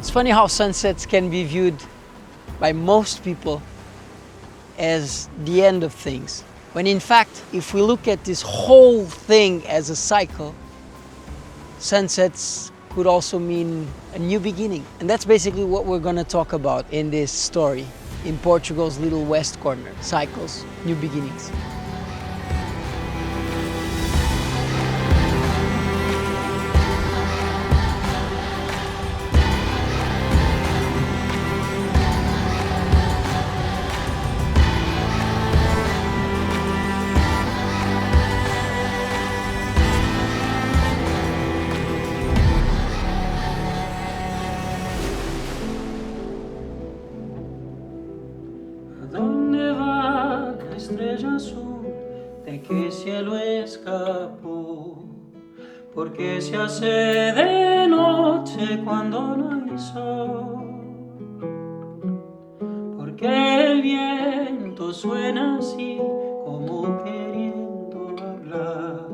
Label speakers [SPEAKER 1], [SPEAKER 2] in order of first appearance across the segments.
[SPEAKER 1] It's funny how sunsets can be viewed by most people as the end of things. When in fact, if we look at this whole thing as a cycle, sunsets could also mean a new beginning. And that's basically what we're gonna talk about in this story, in Portugal's little west corner, cycles, new beginnings.
[SPEAKER 2] Estrella azul, de qué cielo escapó, porque se hace de noche cuando no hay sol, porque el viento suena así como queriendo hablar,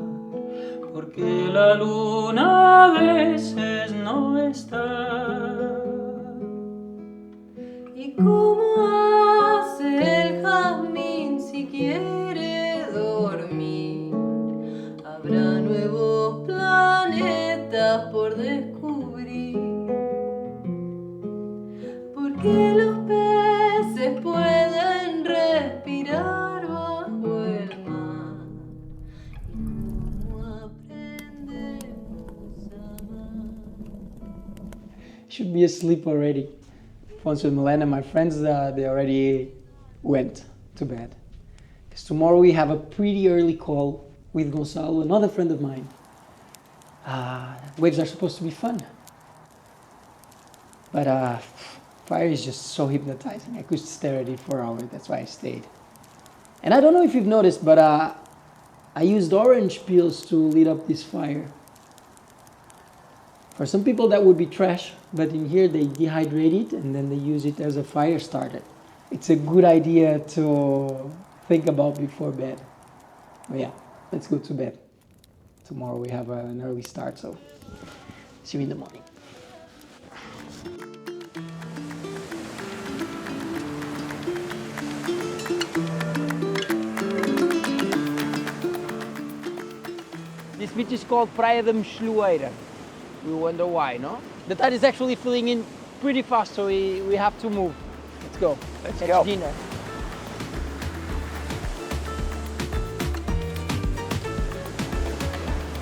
[SPEAKER 2] porque la luna a veces no está.
[SPEAKER 3] ¿Y cómo hace el jazmín si quiere dormir? Habrá nuevos planetas por descubrir. Porque los peces pueden respirar bajo el mar. ¿Y cómo aprendemos a amar?
[SPEAKER 1] Should be asleep already. Once with Milena, my friends, they already went to bed. Because tomorrow we have a pretty early call with Gonçalo, another friend of mine. Waves are supposed to be fun. But fire is just so hypnotizing. I could stare at it for hours, that's why I stayed. And I don't know if you've noticed, but I used orange peels to lit up this fire. For some people that would be trash, but in here they dehydrate it and then they use it as a fire starter. It's a good idea to think about before bed. But yeah, let's go to bed. Tomorrow we have an early start, so see you in the morning. This beach is called Praia da Mexilhoeira. We wonder why, no? The tide is actually filling in pretty fast, so we have to move. Let's go.
[SPEAKER 4] Let's
[SPEAKER 1] Catch
[SPEAKER 4] go.
[SPEAKER 1] dinner.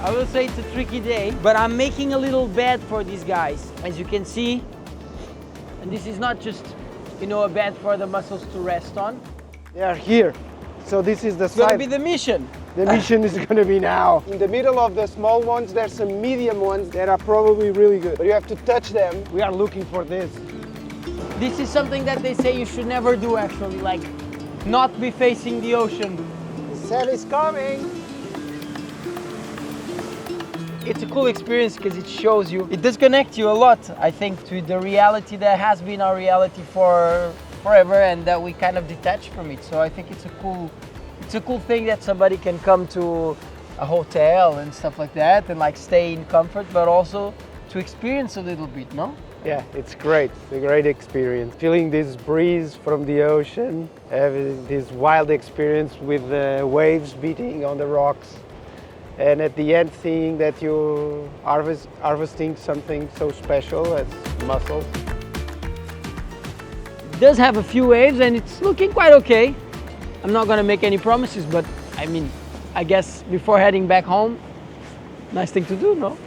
[SPEAKER 1] I will say it's a tricky day, but I'm making a little bed for these guys, as you can see. And this is not just, a bed for the mussels to rest on.
[SPEAKER 4] They are here. So this is the
[SPEAKER 1] It's gonna
[SPEAKER 4] side.
[SPEAKER 1] be the mission.
[SPEAKER 4] The mission is going to be now. In the middle of the small ones, there's some medium ones that are probably really good. But you have to touch them. We are looking for this.
[SPEAKER 1] This is something that they say you should never do, actually, like not be facing the ocean.
[SPEAKER 4] The sun is coming.
[SPEAKER 1] It's a cool experience because it shows you, it disconnects you a lot, I think, to the reality that has been our reality for forever and that we kind of detach from it. So I think it's a cool thing that somebody can come to a hotel and stuff like that and like stay in comfort, but also to experience a little bit, no?
[SPEAKER 4] Yeah, it's great. It's a great experience. Feeling this breeze from the ocean, having this wild experience with the waves beating on the rocks. And at the end, seeing that you're harvesting something so special as mussels.
[SPEAKER 1] It does have a few waves and it's looking quite okay. I'm not gonna make any promises, but I guess before heading back home, nice thing to do, no?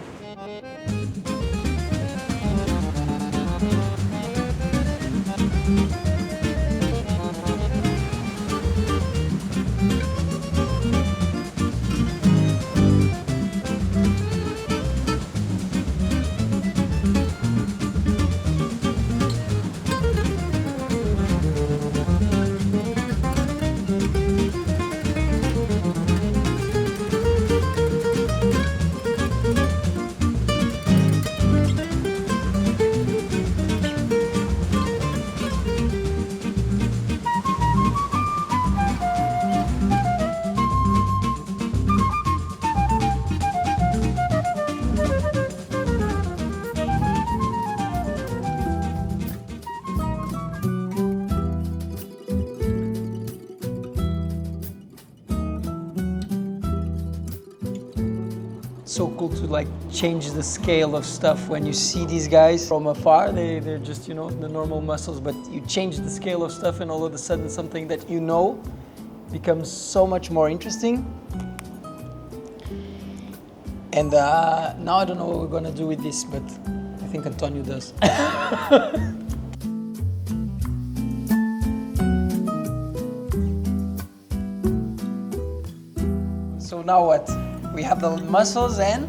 [SPEAKER 1] so cool to like change the scale of stuff when you see these guys from afar. They're just, you know, the normal mussels, but you change the scale of stuff and all of a sudden something that you know becomes so much more interesting. And now I don't know what we're gonna do with this, but I think Antonio does. So now what? We have the mussels and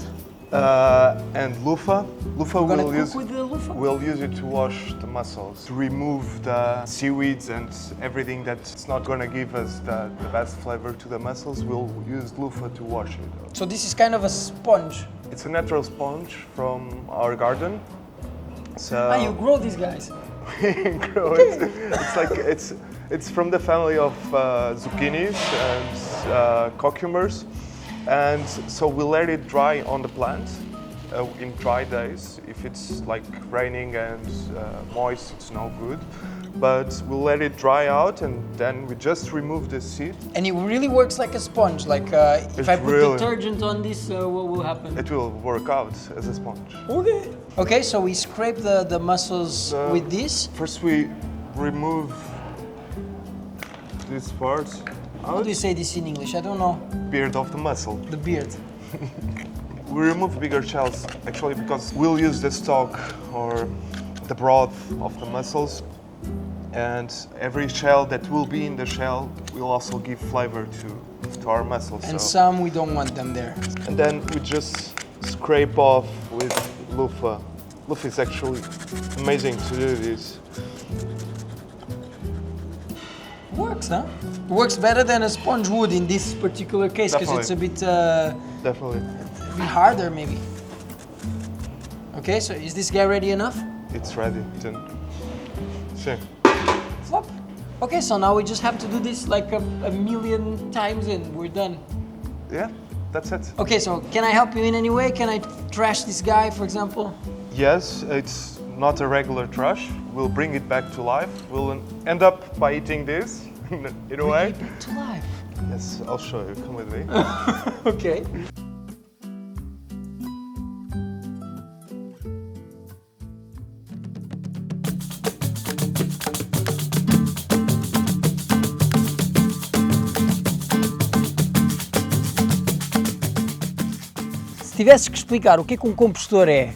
[SPEAKER 5] luffa. Luffa
[SPEAKER 1] we're gonna
[SPEAKER 5] will
[SPEAKER 1] cook
[SPEAKER 5] use
[SPEAKER 1] with the luffa?
[SPEAKER 5] we'll use it to wash the mussels, to remove the seaweeds and everything that's not gonna give us the best flavor to the mussels. We'll use luffa to wash it.
[SPEAKER 1] So this is kind of a sponge.
[SPEAKER 5] It's a natural sponge from our garden. So
[SPEAKER 1] You grow these guys.
[SPEAKER 5] we grow it. It's like it's from the family of zucchinis and cucumbers, and so we let it dry on the plant in dry days. If it's like raining and moist, it's no good. But we'll let it dry out and then we just remove the seed.
[SPEAKER 1] And it really works like a sponge. Like if I put detergent on this, what will happen?
[SPEAKER 5] It will work out as a sponge.
[SPEAKER 1] Okay. Okay, so we scrape the mussels with this.
[SPEAKER 5] First we remove this part
[SPEAKER 1] How
[SPEAKER 5] out.
[SPEAKER 1] do you say this in English? I don't know.
[SPEAKER 5] Beard of the mussel.
[SPEAKER 1] The beard.
[SPEAKER 5] We remove bigger shells actually because we'll use the stalk or the broth of the mussels, and every shell that will be in the shell will also give flavor to our mussels.
[SPEAKER 1] And
[SPEAKER 5] so.
[SPEAKER 1] some we don't want them there.
[SPEAKER 5] And then we just scrape off with luffa. Luffa is actually amazing to do this.
[SPEAKER 1] Works, huh? Works better than a sponge would in this particular case because it's a bit
[SPEAKER 5] Definitely.
[SPEAKER 1] harder maybe. Okay, so is this guy ready enough?
[SPEAKER 5] It's ready. Then, see.
[SPEAKER 1] Flop. Okay, so now we just have to do this like a million times and we're done.
[SPEAKER 5] Yeah, that's it.
[SPEAKER 1] Okay, so can I help you in any way? Can I trash this guy, for example?
[SPEAKER 5] Yes, it's not a regular trash. We'll bring it back to life. We'll end up by eating this in a way.
[SPEAKER 1] Bring it back to life.
[SPEAKER 5] Yes, I'll show you. Come with me.
[SPEAKER 1] Okay. Se tivesses que explicar o que um compostor é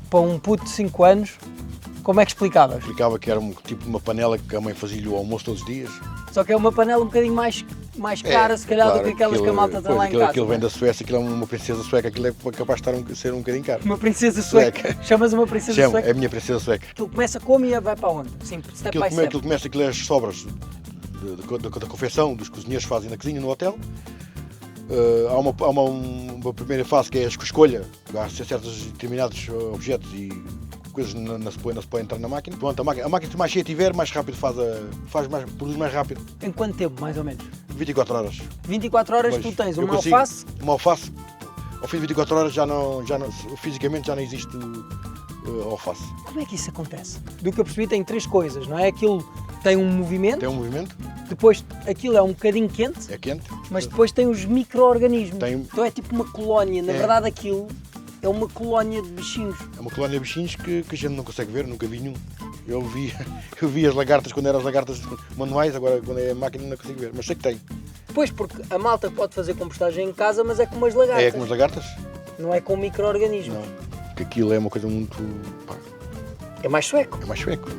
[SPEAKER 1] para um puto de 5 anos, como é que explicavas?
[SPEAKER 6] Explicava que era tipo uma panela que a mãe fazia-lhe o almoço todos os dias.
[SPEAKER 1] Só que é uma panela um bocadinho mais cara, se calhar, do que aquelas que a malta tem lá em casa.
[SPEAKER 6] Aquilo vem da Suécia, aquilo é uma princesa sueca, aquilo é capaz de ser um bocadinho caro.
[SPEAKER 1] Uma princesa sueca. Chamas uma princesa sueca?
[SPEAKER 6] É a minha princesa sueca.
[SPEAKER 1] Aquilo começa como e vai para onde? Sim, step by step.
[SPEAKER 6] Aquilo é as sobras da confecção, dos cozinheiros fazem na cozinha, no hotel. Há uma primeira fase que é a escolha, há certos determinados objetos e coisas não se põe entrar na máquina. Pronto, a máquina quanto mais cheia tiver, mais rápido produz mais rápido.
[SPEAKER 1] Em quanto tempo, mais ou menos?
[SPEAKER 6] 24 horas.
[SPEAKER 1] 24 horas
[SPEAKER 6] Mas
[SPEAKER 1] tu tens
[SPEAKER 6] eu
[SPEAKER 1] uma
[SPEAKER 6] consigo,
[SPEAKER 1] alface?
[SPEAKER 6] Uma alface, ao fim de 24 horas fisicamente já não existe alface.
[SPEAKER 1] Como é que isso acontece? Do que eu percebi tem 3 coisas, não é? Aquilo tem um movimento.
[SPEAKER 6] Tem um movimento.
[SPEAKER 1] Depois aquilo é um bocadinho quente.
[SPEAKER 6] É quente.
[SPEAKER 1] Mas depois tem os micro-organismos. Então é tipo uma colónia. Na verdade aquilo é uma colónia de bichinhos.
[SPEAKER 6] É uma colónia de bichinhos que a gente não consegue ver, nunca vi nenhum. Eu vi as lagartas quando eram as lagartas manuais, agora quando é a máquina não consigo ver, mas sei que tem.
[SPEAKER 1] Pois, porque a malta pode fazer compostagem em casa, mas é como as lagartas.
[SPEAKER 6] É como as lagartas?
[SPEAKER 1] Não é com micro-organismos.
[SPEAKER 6] Não, porque aquilo é uma coisa muito... Pá,
[SPEAKER 1] é mais sueco.
[SPEAKER 6] É mais sueco.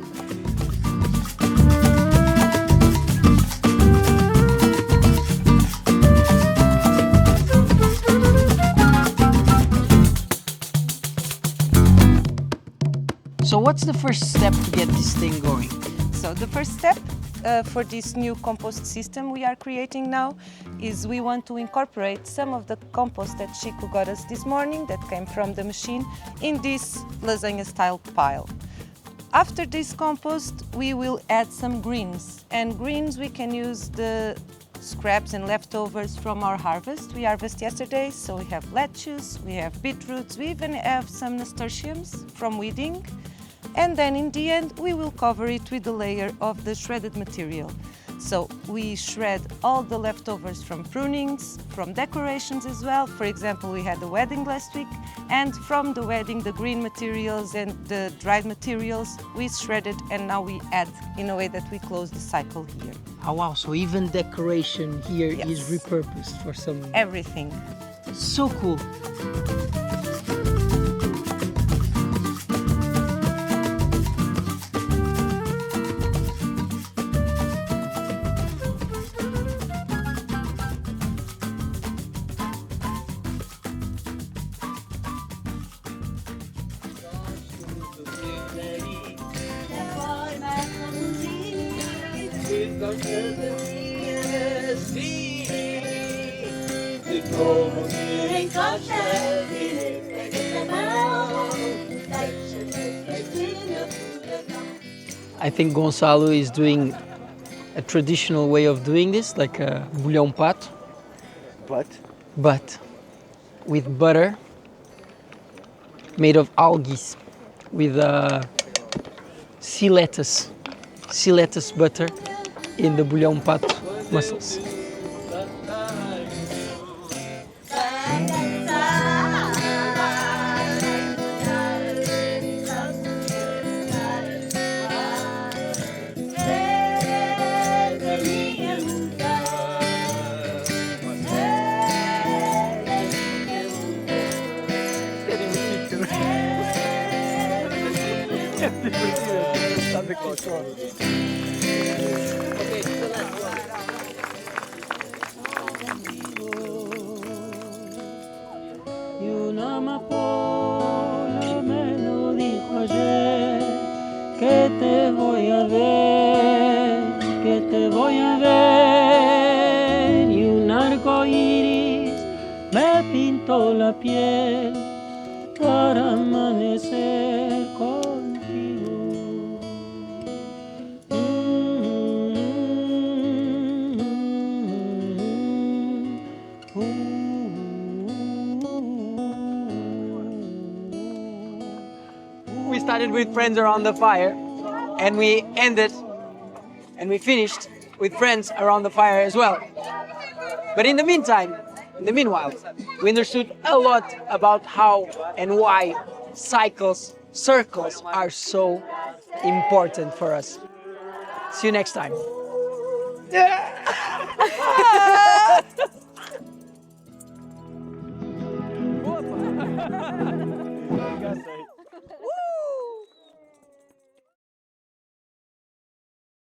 [SPEAKER 1] So what's the first step to get this thing going?
[SPEAKER 7] So the first step for this new compost system we are creating now is we want to incorporate some of the compost that Chico got us this morning that came from the machine in this lasagna style pile. After this compost we will add some greens, and greens we can use the scraps and leftovers from our harvest. We harvested yesterday, so we have lettuce, we have beetroots, we even have some nasturtiums from weeding. And then in the end we will cover it with a layer of the shredded material. So we shred all the leftovers from prunings, from decorations as well. For example, we had a wedding last week, and from the wedding, the green materials and the dried materials, we shredded, and now we add in a way that we close the cycle here.
[SPEAKER 1] Oh wow, so even decoration here is
[SPEAKER 7] Yes.
[SPEAKER 1] repurposed for some...
[SPEAKER 7] Everything.
[SPEAKER 1] So cool. I think Gonçalo is doing a traditional way of doing this, like a bouillon pato, but with butter made of algae, with sea lettuce butter in the bouillon pato mussels.
[SPEAKER 2] Y una amapola me lo dijo ayer, que te voy a ver, que te voy a ver. Y un arco iris me pintó la piel para amanecer contigo.
[SPEAKER 1] We started with friends around the fire, and we ended and we finished with friends around the fire as well. But in the meantime, in the meanwhile, we understood a lot about how and why circles are so important for us. See you next time.